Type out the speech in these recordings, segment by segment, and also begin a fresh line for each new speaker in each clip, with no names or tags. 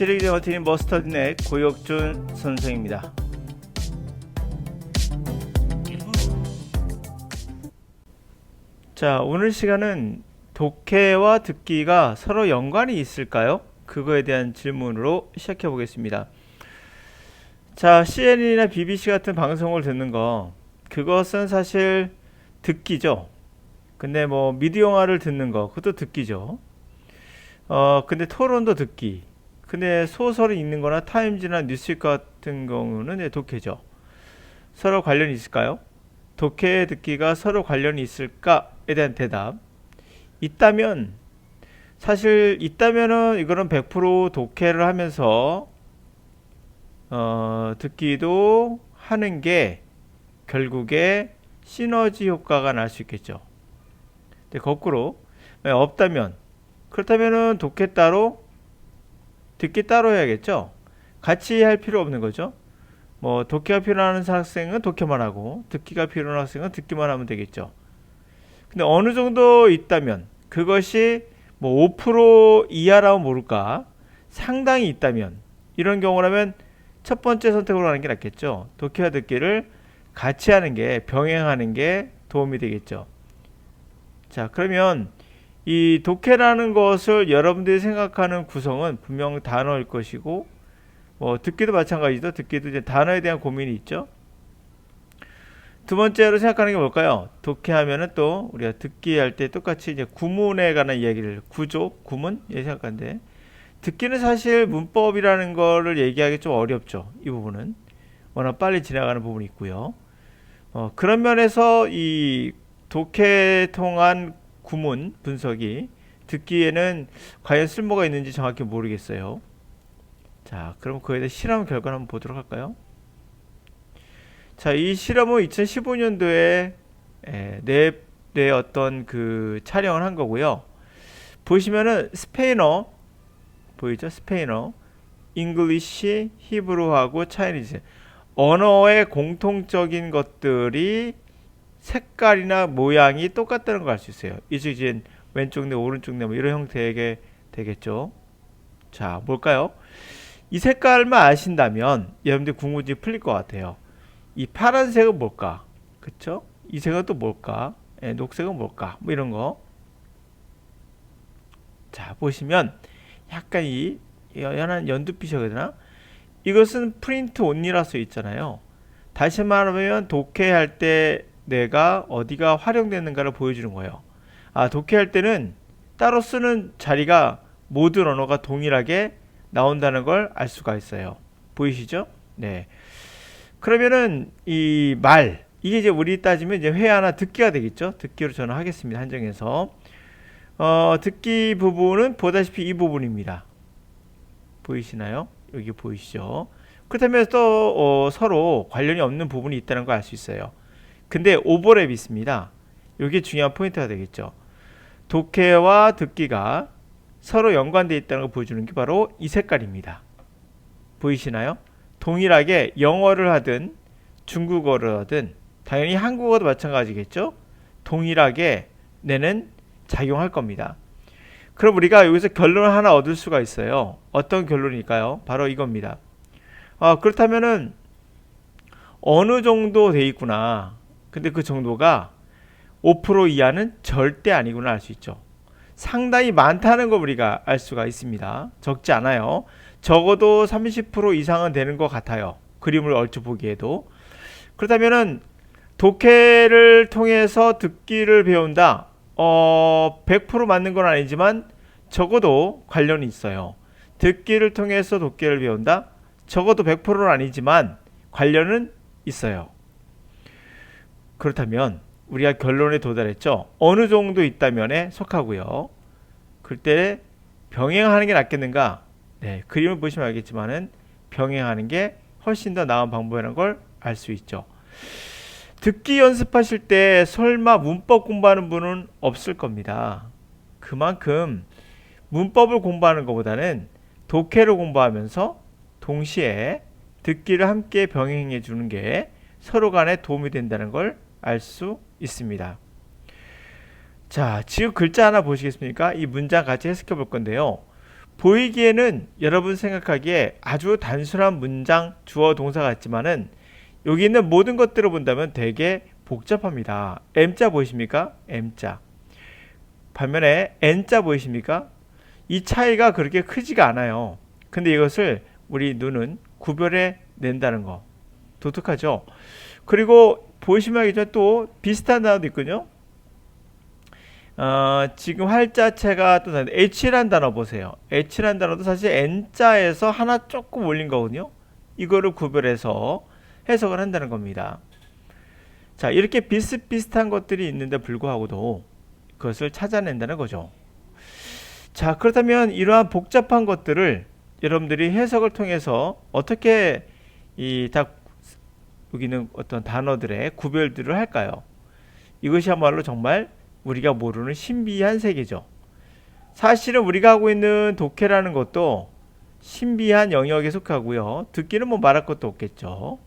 시리즈 버티는 머스터드넷 고혁준 선생입니다. 자, 오늘 시간은 독해와 듣기가 서로 연관이 있을까요? 그거에 대한 질문으로 시작해 보겠습니다. 자, CNN이나 BBC 같은 방송을 듣는 거, 그것은 사실 듣기죠. 근데 뭐 미드 영화를 듣는 거, 그것도 듣기죠. 근데 토론도 듣기. 근데 소설이 있는 거나 타임즈나 뉴스윗 같은 경우는 독해죠. 서로 관련이 있을까요? 독해 듣기가 서로 관련이 있을까에 대한 대답. 있다면, 사실 있다면은 이거는 100% 독해를 하면서 듣기도 하는 게 결국에 시너지 효과가 날 수 있겠죠. 근데 거꾸로 없다면, 그렇다면은 독해 따로 듣기 따로 해야겠죠. 같이 할 필요 없는 거죠. 뭐 독해가 필요한 학생은 독해만 하고 듣기가 필요한 학생은 듣기만 하면 되겠죠. 근데 어느 정도 있다면, 그것이 뭐 5% 이하라면 모를까, 상당히 있다면, 이런 경우라면 첫 번째 선택으로 하는 게 낫겠죠. 독해와 듣기를 같이 하는 게, 병행하는 게 도움이 되겠죠. 자, 그러면 이 독해라는 것을 여러분들이 생각하는 구성은 분명 단어일 것이고, 듣기도 마찬가지죠. 듣기도 이제 단어에 대한 고민이 있죠. 두 번째로 생각하는 게 뭘까요? 독해하면은 또 우리가 듣기 할 때 똑같이 이제 구문에 관한 이야기를, 구조, 구문 생각하는데, 듣기는 사실 문법이라는 거를 얘기하기 좀 어렵죠. 이 부분은 워낙 빨리 지나가는 부분이 있고요. 그런 면에서 이 독해 통한 구문 분석이 듣기에는 과연 쓸모가 있는지 정확히 모르겠어요. 자, 그럼 그에 대해 실험 결과를 한번 보도록 할까요? 자, 이 실험은 2015년도에 내 어떤 그 촬영을 한 거고요. 보시면은 스페인어 보이죠? 스페인어, 잉글리시, 히브리어하고 차이니즈, 언어의 공통적인 것들이 색깔이나 모양이 똑같다는 걸 알 수 있어요. 이제 왼쪽 내 오른쪽 내 뭐 이런 형태의 되겠죠. 자, 뭘까요? 이 색깔만 아신다면 여러분들 궁금증이 풀릴 것 같아요. 이 파란색은 뭘까? 그쵸? 이 색은 또 뭘까? 녹색은 뭘까? 뭐 이런 거. 자, 보시면 약간 이 연한 연두빛이라고 해야 되나? 이것은 프린트 온리라 써 있잖아요. 다시 말하면 독해할 때 내가 어디가 활용되는가를 보여주는 거예요. 아, 독해할 때는 따로 쓰는 자리가 모든 언어가 동일하게 나온다는 걸 알 수가 있어요. 보이시죠? 네. 그러면은 이 말, 이게 이제 우리 따지면 이제 회화나 듣기가 되겠죠. 듣기로 저는 하겠습니다. 한정해서. 듣기 부분은 보다시피 이 부분입니다. 보이시나요? 여기 보이시죠? 그렇다면 또 서로 관련이 없는 부분이 있다는 걸 알 수 있어요. 근데 오버랩이 있습니다. 이게 중요한 포인트가 되겠죠. 독해와 듣기가 서로 연관되어 있다는 걸 보여주는 게 바로 이 색깔입니다. 보이시나요? 동일하게 영어를 하든 중국어를 하든, 당연히 한국어도 마찬가지겠죠. 동일하게 내는 작용할 겁니다. 그럼 우리가 여기서 결론을 하나 얻을 수가 있어요. 어떤 결론일까요? 바로 이겁니다. 그렇다면은 어느 정도 돼 있구나. 근데 그 정도가 5% 이하는 절대 아니구나 알 수 있죠. 상당히 많다는 걸 우리가 알 수가 있습니다. 적지 않아요. 적어도 30% 이상은 되는 것 같아요. 그림을 얼추 보기에도. 그렇다면은 독해를 통해서 듣기를 배운다. 100% 맞는 건 아니지만 적어도 관련이 있어요. 듣기를 통해서 독해를 배운다. 적어도 100%는 아니지만 관련은 있어요. 그렇다면 우리가 결론에 도달했죠. 어느 정도 있다면에 속하고요. 그때 병행하는 게 낫겠는가? 네, 그림을 보시면 알겠지만은 병행하는 게 훨씬 더 나은 방법이라는 걸 알 수 있죠. 듣기 연습하실 때 설마 문법 공부하는 분은 없을 겁니다. 그만큼 문법을 공부하는 것보다는 독해를 공부하면서 동시에 듣기를 함께 병행해 주는 게 서로 간에 도움이 된다는 걸 알 수 있습니다. 자, 지금 글자 하나 보시겠습니까? 이 문장 같이 해석해 볼 건데요. 보이기에는 여러분 생각하기에 아주 단순한 문장 주어 동사 같지만은 여기 있는 모든 것들을 본다면 되게 복잡합니다. M자 보이십니까? M자. 반면에 N자 보이십니까? 이 차이가 그렇게 크지가 않아요. 근데 이것을 우리 눈은 구별해 낸다는 거. 독특하죠? 그리고 보시면 알겠지만 또 비슷한 단어도 있거든요. 지금 활자체가 또 H란 단어 보세요. H란 단어도 사실 N자에서 하나 조금 올린 거거든요. 이거를 구별해서 해석을 한다는 겁니다. 자, 이렇게 비슷비슷한 것들이 있는데 불구하고도 그것을 찾아낸다는 거죠. 자, 그렇다면 이러한 복잡한 것들을 여러분들이 해석을 통해서 어떻게 여기는 어떤 단어들의 구별들을 할까요? 이것이야말로 정말 우리가 모르는 신비한 세계죠. 사실은 우리가 하고 있는 독해라는 것도 신비한 영역에 속하고요. 듣기는 뭐 말할 것도 없겠죠.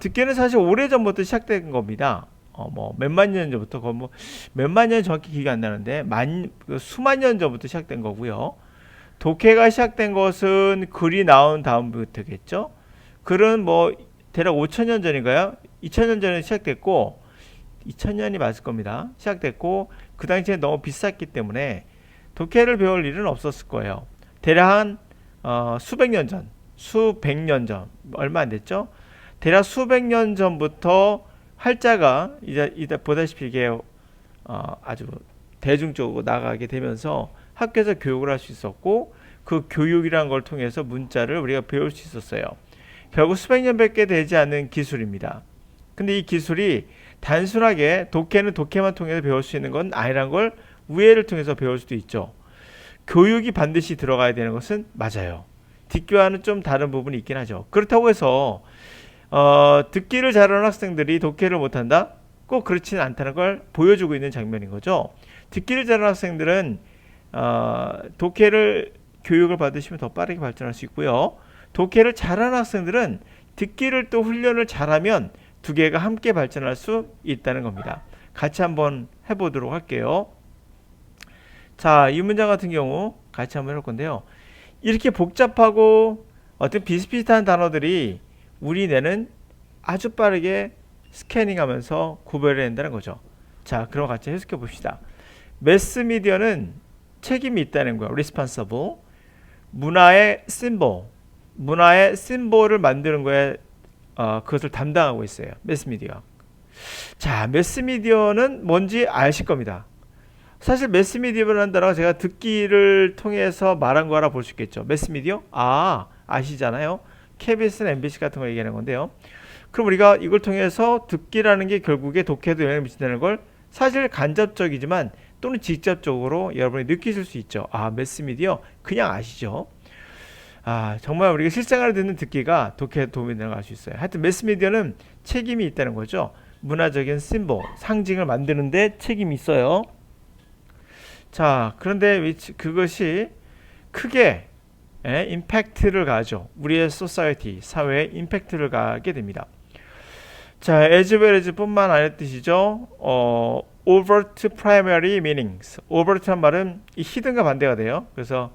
듣기는 사실 오래전부터 시작된 겁니다. 뭐 몇만 년 전부터 뭐 몇만 년 정확히 기억이 안 나는데 수만 년 전부터 시작된 거고요. 독해가 시작된 것은 글이 나온 다음부터겠죠. 글은 뭐 대략 5천년 전인가요? 2000년 전에 시작됐고 2000년이 맞을 겁니다. 시작됐고 그 당시에 너무 비쌌기 때문에 독해를 배울 일은 없었을 거예요. 대략 한 수백 년 전, 수백 년 전, 얼마 안 됐죠? 대략 수백 년 전부터 활자가 이제 보다시피 이게 아주 대중적으로 나가게 되면서 학교에서 교육을 할 수 있었고 그 교육이란 걸 통해서 문자를 우리가 배울 수 있었어요. 결국 수백 년밖에 되지 않는 기술입니다. 근데 이 기술이 단순하게 독해는 독해만 통해서 배울 수 있는 건 아니란 걸 우애를 통해서 배울 수도 있죠. 교육이 반드시 들어가야 되는 것은 맞아요. 듣기와는 좀 다른 부분이 있긴 하죠. 그렇다고 해서 듣기를 잘하는 학생들이 독해를 못한다? 꼭 그렇지는 않다는 걸 보여주고 있는 장면인 거죠. 듣기를 잘하는 학생들은 독해를 교육을 받으시면 더 빠르게 발전할 수 있고요. 독해를 잘하는 학생들은 듣기를 또 훈련을 잘하면 두 개가 함께 발전할 수 있다는 겁니다. 같이 한번 해보도록 할게요. 자, 이 문장 같은 경우 같이 한번 해볼 건데요. 이렇게 복잡하고 어떤 비슷비슷한 단어들이 우리 뇌는 아주 빠르게 스캐닝하면서 구별해낸다는 거죠. 자, 그럼 같이 해석해 봅시다. 매스미디어는 책임이 있다는 거예요. responsible. 문화의 심볼, 문화의 심볼을 만드는 거에 그것을 담당하고 있어요. 매스미디어. 자, 매스미디어는 뭔지 아실 겁니다. 사실 매스미디어라는 단어가 제가 듣기를 통해서 말한 거라 볼 수 있겠죠. 매스미디어? 아시잖아요. KBS나 MBC 같은 거 얘기하는 건데요. 그럼 우리가 이걸 통해서 듣기라는 게 결국에 독해도 영향을 미친다는 걸 사실 간접적이지만 또는 직접적으로 여러분이 느끼실 수 있죠. 매스미디어 그냥 아시죠. 정말 우리가 실생활에 듣는 듣기가 독해에 도움이 되는 걸 알 수 있어요. 하여튼 매스미디어는 책임이 있다는 거죠. 문화적인 심볼, 상징을 만드는데 책임이 있어요. 자, 그런데 그것이 크게 임팩트를 가죠. 우리의 소사이티, 사회에 임팩트를 가게 됩니다. 자, as well as 뿐만 아닐 뜻이죠. overt primary meanings. overt란 말은 이 hidden과 반대가 돼요. 그래서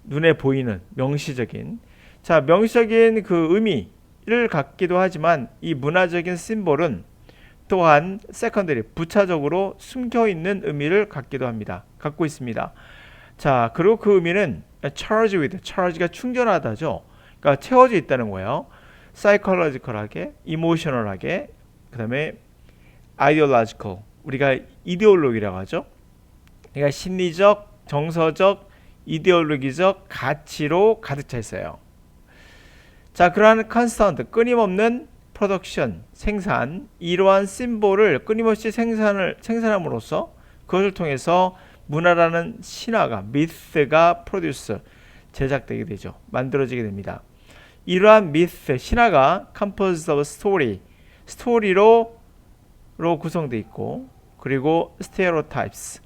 눈에 보이는 명시적인. 자, 명시적인 그 의미를 갖기도 하지만 이 문화적인 심볼은 또한 secondary, 부차적으로 숨겨있는 의미를 갖고 있습니다. 자, 그리고 그 의미는 charge with, charge가 충전하다죠. 그러니까 채워져 있다는 거예요. psychological하게, emotional하게, 그 다음에 ideological, 우리가 이데올로기라고 하죠. 그러니까 심리적, 정서적, 이데올로기적 가치로 가득 차 있어요. 자, 그러한 constant, 끊임없는 프로덕션, 생산, 이러한 심볼을 끊임없이 생산함으로써 그것을 통해서 문화라는 신화가, 미스가 프로듀스, 제작되게 되죠. 만들어지게 됩니다. 이러한 미스, 신화가 composed of story, 스토리로 구성되어 있고, 그리고 stereotypes,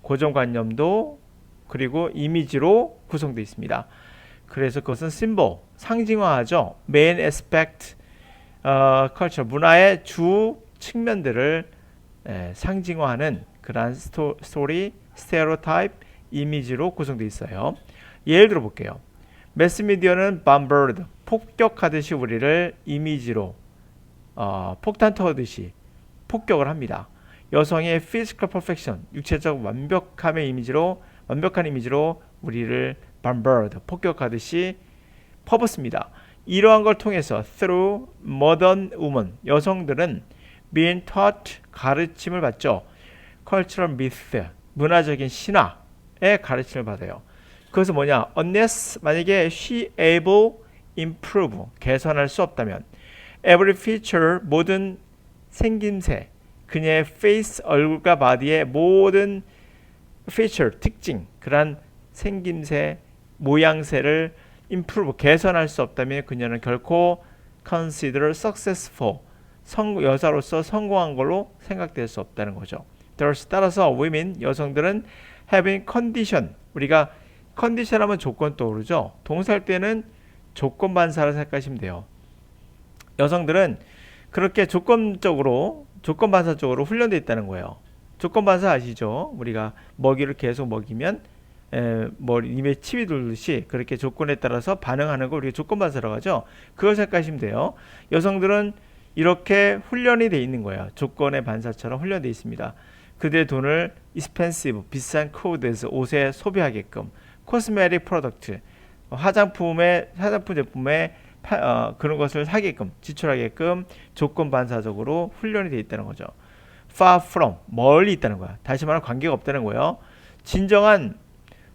고정관념도, 그리고 이미지로 구성되어 있습니다. 그래서 그것은 심볼, 상징화하죠. main aspect, culture, 문화의 주 측면들을 상징화하는 그러한 스토리, 스테레오타입, 이미지로 구성되어 있어요. 예를 들어 볼게요. 매스미디어는 bombard, 폭격하듯이 우리를 이미지로 폭탄 터듯이 폭격을 합니다. 여성의 physical perfection, 육체적 완벽한 이미지로 우리를 bombard, 폭격하듯이 퍼붓습니다. 이러한 걸 통해서 through modern women, 여성들은 being taught, 가르침을 받죠. cultural myth, 문화적인 신화의 가르침을 받아요. 그것은 뭐냐? unless, 만약에 she able improve, 개선할 수 없다면 every feature, 모든 생김새, 그녀의 face, 얼굴과 body의 모든 feature, 특징, 그러한 생김새, 모양새를 improve, 개선할 수 없다면 그녀는 결코 consider successful, 여자로서 성공한 걸로 생각될 수 없다는 거죠. 따라서 women, 여성들은 having condition, 우리가 컨디션 하면 조건 떠오르죠. 동사할 때는 조건 반사를 생각하시면 돼요. 여성들은 그렇게 조건 반사 쪽으로 훈련되어 있다는 거예요. 조건 반사 아시죠? 우리가 먹이를 계속 먹이면 입에 침이 돌듯이 그렇게 조건에 따라서 반응하는 걸 우리가 조건 반사라고 하죠. 그걸 생각하시면 돼요. 여성들은 이렇게 훈련이 되어 있는 거예요. 조건의 반사처럼 훈련되어 있습니다. 그들의 돈을 expensive, 비싼 clothes, 옷에 소비하게끔, 코스메틱 프로덕트, 화장품 제품에 그런 것을 사게끔, 지출하게끔 조건 반사적으로 훈련이 되어 있다는 거죠. far from, 멀리 있다는 거야. 다시 말하면 관계가 없다는 거예요. 진정한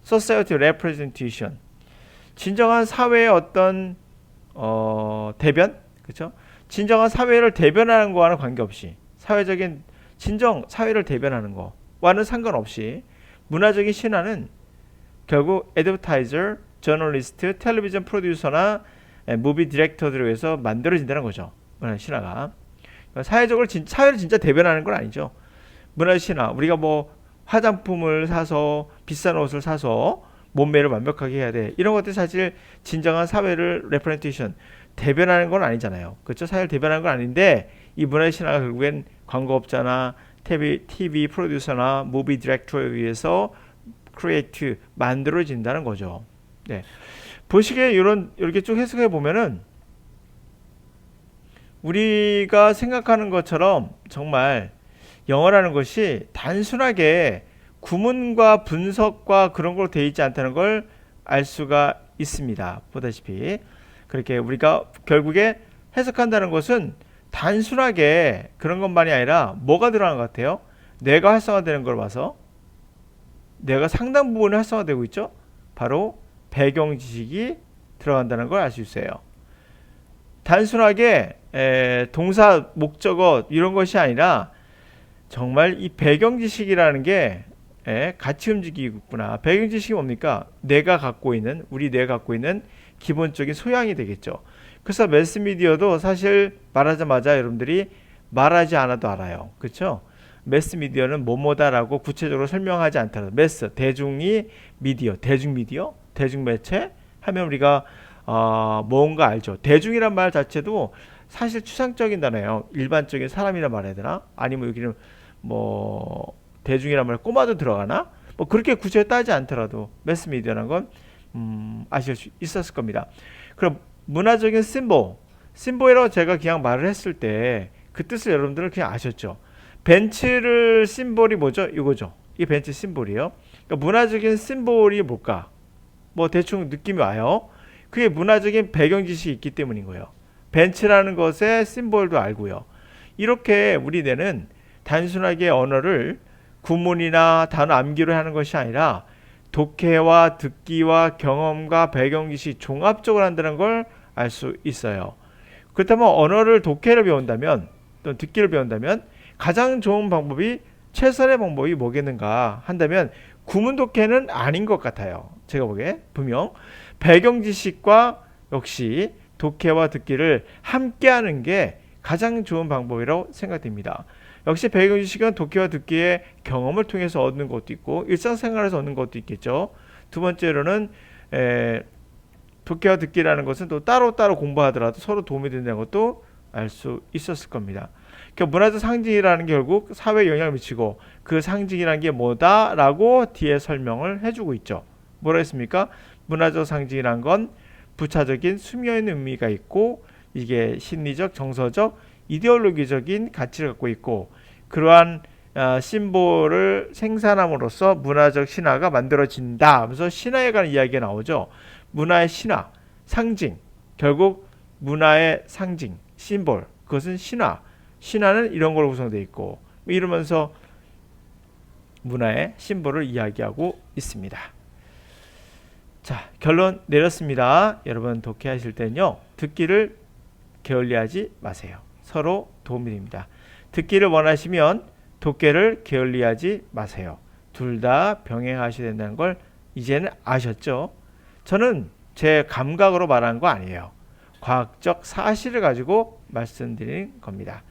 society representation, 진정한 사회의 어떤 대변, 그렇죠? 진정한 사회를 대변하는 거와는 관계없이, 사회적인 사회를 대변하는 거와는 상관없이 문화적인 신화는 결국 애드버타이저, 저널리스트, 텔레비전 프로듀서나 무비 디렉터들에 의해서 만들어진다는 거죠. 문화 신화가. 사회를 진짜 대변하는 건 아니죠. 문화 신화, 우리가 뭐 화장품을 사서 비싼 옷을 사서 몸매를 완벽하게 해야 돼. 이런 것들이 사실 진정한 사회를 레프레젠테이션, 대변하는 건 아니잖아요. 그렇죠? 사회를 대변하는 건 아닌데 이 문화 신화가 결국엔 광고업자나 TV 프로듀서나 무비 디렉터에 의해서 크리에이트, 만들어진다는 거죠. 네. 보시기에 이렇게 쭉 해석해 보면은 우리가 생각하는 것처럼 정말 영어라는 것이 단순하게 구문과 분석과 그런 걸로 되어 있지 않다는 걸 알 수가 있습니다. 보다시피 그렇게 우리가 결국에 해석한다는 것은 단순하게 그런 것만이 아니라 뭐가 들어가는 것 같아요? 뇌가 활성화되는 걸 봐서 뇌가 상당 부분이 활성화되고 있죠. 바로 배경 지식이 들어간다는 걸 알 수 있어요. 단순하게 동사, 목적어 이런 것이 아니라 정말 이 배경 지식이라는 게 같이 움직이구나. 배경 지식이 뭡니까? 우리 뇌가 갖고 있는 기본적인 소양이 되겠죠. 그래서 매스미디어도 사실 말하자마자 여러분들이 말하지 않아도 알아요. 그렇죠? 매스미디어는 뭐뭐다라고 구체적으로 설명하지 않더라도 대중이 미디어, 대중매체 하면 우리가 뭔가 알죠. 대중이란 말 자체도 사실 추상적인 단어예요. 일반적인 사람이란 말해야 되나? 아니면 여기는 뭐 대중이란 말 꼬마도 들어가나? 뭐 그렇게 구체에 따지지 않더라도 매스미디어라는 건 아실 수 있었을 겁니다. 그럼 문화적인 심볼이라고 제가 그냥 말을 했을 때 그 뜻을 여러분들은 그냥 아셨죠. 벤츠를 심볼이 뭐죠? 이거죠. 이 벤츠 심볼이요. 그러니까 문화적인 심볼이 뭘까? 뭐 대충 느낌이 와요. 그게 문화적인 배경 지식이 있기 때문인 거예요. 벤츠라는 것의 심볼도 알고요. 이렇게 우리 뇌는 단순하게 언어를 구문이나 단어 암기로 하는 것이 아니라 독해와 듣기와 경험과 배경 지식 종합적으로 한다는 걸 알 수 있어요. 그렇다면 언어를 독해를 배운다면 또 듣기를 배운다면 가장 좋은 방법이 최선의 방법이 뭐겠는가 한다면 구문 독해는 아닌 것 같아요. 제가 보기에 분명 배경 지식과 역시 독해와 듣기를 함께하는 게 가장 좋은 방법이라고 생각됩니다. 역시 배경 지식은 독해와 듣기의 경험을 통해서 얻는 것도 있고 일상생활에서 얻는 것도 있겠죠. 두 번째로는 독해와 듣기라는 것은 또 따로따로 공부하더라도 서로 도움이 된다는 것도 알 수 있었을 겁니다. 그러니까 문화적 상징이라는 게 결국 사회에 영향을 미치고 그 상징이라는 게 뭐다라고 뒤에 설명을 해주고 있죠. 뭐라 했습니까? 문화적 상징이란 건 부차적인 수면의 의미가 있고 이게 심리적, 정서적, 이데올로기적인 가치를 갖고 있고 그러한 심볼을 생산함으로써 문화적 신화가 만들어진다 하면서 신화에 관한 이야기가 나오죠. 문화의 신화, 상징, 결국 문화의 상징, 심볼, 그것은 신화. 신화는 이런 걸로 구성되어 있고 이러면서 문화의 심볼을 이야기하고 있습니다. 자, 결론 내렸습니다. 여러분 독해하실 때는요. 듣기를 게을리하지 마세요. 서로 도움이 됩니다. 듣기를 원하시면 독해를 게을리하지 마세요. 둘 다 병행하셔야 된다는 걸 이제는 아셨죠? 저는 제 감각으로 말하는 거 아니에요. 과학적 사실을 가지고 말씀드리는 겁니다.